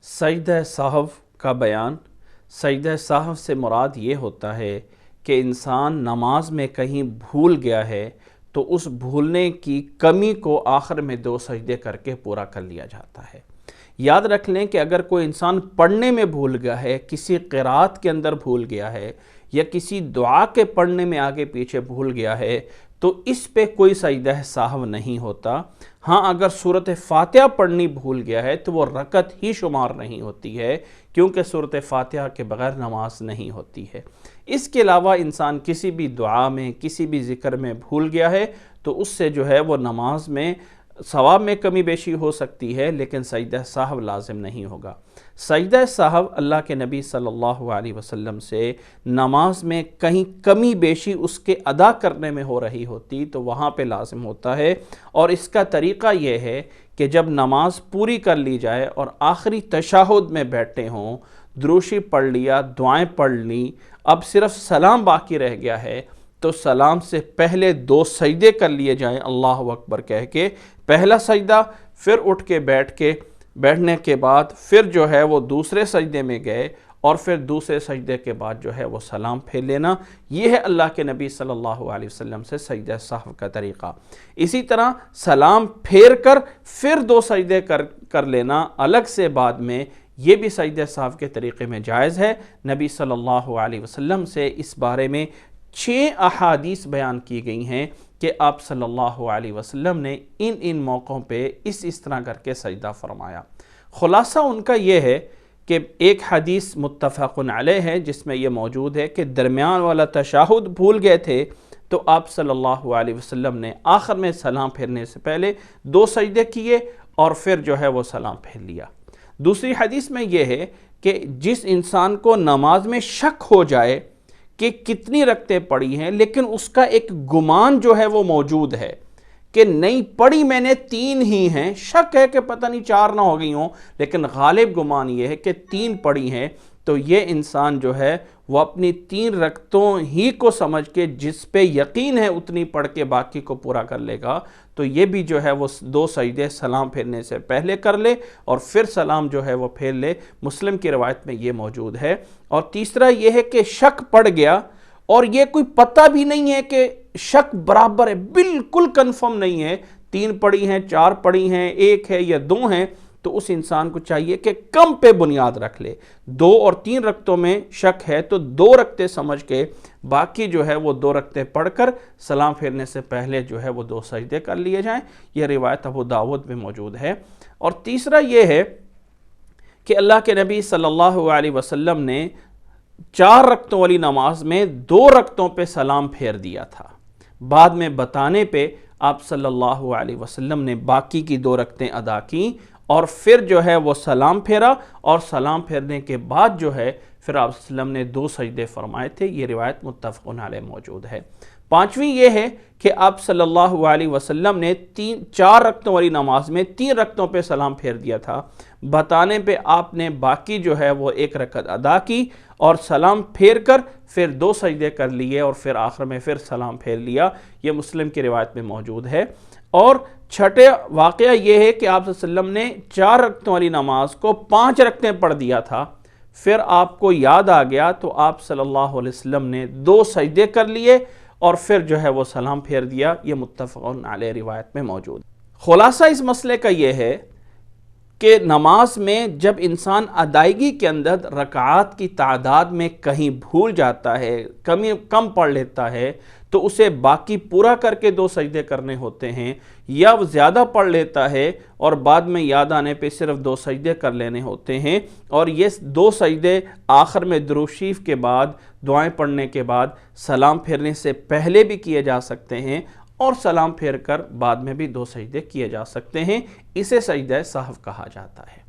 سجدہ سہو کا بیان۔ سجدہ سہو سے مراد یہ ہوتا ہے کہ انسان نماز میں کہیں بھول گیا ہے تو اس بھولنے کی کمی کو آخر میں 2 سجدے کر کے پورا کر لیا جاتا ہے۔ یاد رکھ لیں کہ اگر کوئی انسان پڑھنے میں بھول گیا ہے، کسی قرات کے اندر بھول گیا ہے یا کسی دعا کے پڑھنے میں آگے پیچھے بھول گیا ہے تو اس پہ کوئی سجدہ سہو نہیں ہوتا۔ ہاں اگر سورۃ فاتحہ پڑھنی بھول گیا ہے تو وہ رکعت ہی شمار نہیں ہوتی ہے، کیونکہ سورۃ فاتحہ کے بغیر نماز نہیں ہوتی ہے۔ اس کے علاوہ انسان کسی بھی دعا میں، کسی بھی ذکر میں بھول گیا ہے تو اس سے جو ہے وہ نماز میں ثواب میں کمی بیشی ہو سکتی ہے، لیکن سجدہ سہو لازم نہیں ہوگا۔ سجدہ سہو اللہ کے نبی صلی اللہ علیہ وسلم سے نماز میں کہیں کمی بیشی اس کے ادا کرنے میں ہو رہی ہوتی تو وہاں پہ لازم ہوتا ہے، اور اس کا طریقہ یہ ہے کہ جب نماز پوری کر لی جائے اور آخری تشہد میں بیٹھے ہوں، دروشی پڑھ لیا، دعائیں پڑھ لی، اب صرف سلام باقی رہ گیا ہے تو سلام سے پہلے 2 سجدے کر لیے جائیں اللہ اکبر کہہ کے۔ پہلا سجدہ، پھر اٹھ کے بیٹھنے کے بعد پھر جو ہے وہ دوسرے سجدے میں گئے، اور پھر دوسرے سجدے کے بعد جو ہے وہ سلام پھیر لینا۔ یہ ہے اللہ کے نبی صلی اللہ علیہ وسلم سے سجدہ سہو کا طریقہ۔ اسی طرح سلام پھیر کر پھر 2 سجدے کر لینا الگ سے بعد میں، یہ بھی سجدہ سہو کے طریقے میں جائز ہے۔ نبی صلی اللہ علیہ وسلم سے اس بارے میں 6 احادیث بیان کی گئی ہیں کہ آپ صلی اللہ علیہ وسلم نے ان موقعوں پہ اس طرح کر کے سجدہ فرمایا۔ خلاصہ ان کا یہ ہے کہ ایک حدیث متفق علیہ ہے جس میں یہ موجود ہے کہ درمیان والا تشہد بھول گئے تھے تو آپ صلی اللہ علیہ وسلم نے آخر میں سلام پھیرنے سے پہلے 2 سجدے کیے اور پھر جو ہے وہ سلام پھیر لیا۔ دوسری حدیث میں یہ ہے کہ جس انسان کو نماز میں شک ہو جائے کہ کتنی رکعتیں پڑھی ہیں، لیکن اس کا ایک گمان جو ہے وہ موجود ہے کہ نہیں پڑھی میں نے 3 ہی ہیں، شک ہے کہ پتہ نہیں 4 نہ ہو گئی ہوں، لیکن غالب گمان یہ ہے کہ 3 پڑھی ہیں، تو یہ انسان جو ہے وہ اپنی 3 رکعتوں ہی کو سمجھ کے جس پہ یقین ہے اتنی پڑھ کے باقی کو پورا کر لے گا، تو یہ بھی جو ہے وہ 2 سجدے سلام پھیرنے سے پہلے کر لے اور پھر سلام جو ہے وہ پھیر لے۔ مسلم کی روایت میں یہ موجود ہے۔ اور تیسرا یہ ہے کہ شک پڑ گیا اور یہ کوئی پتہ بھی نہیں ہے کہ شک برابر ہے، بالکل کنفرم نہیں ہے، 3 پڑھی ہیں، 4 پڑھی ہیں، 1 ہے یا 2 ہیں، تو اس انسان کو چاہیے کہ کم پہ بنیاد رکھ لے۔ 2 اور 3 رکعتوں میں شک ہے تو 2 رکعتیں سمجھ کے باقی جو ہے وہ 2 رکعتیں پڑھ کر سلام پھیرنے سے پہلے جو ہے وہ 2 سجدے کر لیے جائیں۔ یہ روایت ابو داؤد میں موجود ہے۔ اور تیسرا یہ ہے کہ اللہ کے نبی صلی اللہ علیہ وسلم نے 4 رکعتوں والی نماز میں 2 رکعتوں پہ سلام پھیر دیا تھا، بعد میں بتانے پہ آپ صلی اللہ علیہ وسلم نے باقی کی 2 رکعتیں ادا کیں اور پھر جو ہے وہ سلام پھیرا، اور سلام پھیرنے کے بعد جو ہے پھر آپ صلی اللہ علیہ وسلم نے 2 سجدے فرمائے تھے۔ یہ روایت متفق علیہ موجود ہے۔ 5ویں یہ ہے کہ آپ صلی اللہ علیہ وسلم نے 4 رکعتوں والی نماز میں 3 رکعتوں پہ سلام پھیر دیا تھا، بتانے پہ آپ نے باقی جو ہے وہ 1 رکعت ادا کی اور سلام پھیر کر پھر 2 سجدے کر لیے اور پھر آخر میں پھر سلام پھیر لیا۔ یہ مسلم کی روایت میں موجود ہے۔ اور 6 واقعہ یہ ہے کہ آپ صلی اللہ علیہ وسلم نے 4 رکعتوں والی نماز کو 5 رکعتیں پڑھ دیا تھا، پھر آپ کو یاد آ گیا تو آپ صلی اللہ علیہ وسلم نے 2 سجدے کر لیے اور پھر جو ہے وہ سلام پھیر دیا۔ یہ متفق علیہ روایت میں موجود۔ خلاصہ اس مسئلے کا یہ ہے کہ نماز میں جب انسان ادائیگی کے اندر رکعات کی تعداد میں کہیں بھول جاتا ہے، کم پڑھ لیتا ہے، تو اسے باقی پورا کر کے 2 سجدے کرنے ہوتے ہیں، یا وہ زیادہ پڑھ لیتا ہے اور بعد میں یاد آنے پہ صرف 2 سجدے کر لینے ہوتے ہیں، اور یہ 2 سجدے آخر میں درود شریف کے بعد، دعائیں پڑھنے کے بعد، سلام پھیرنے سے پہلے بھی کیے جا سکتے ہیں، اور سلام پھیر کر بعد میں بھی 2 سجدے کیے جا سکتے ہیں۔ اسے سجدہ سہو کہا جاتا ہے۔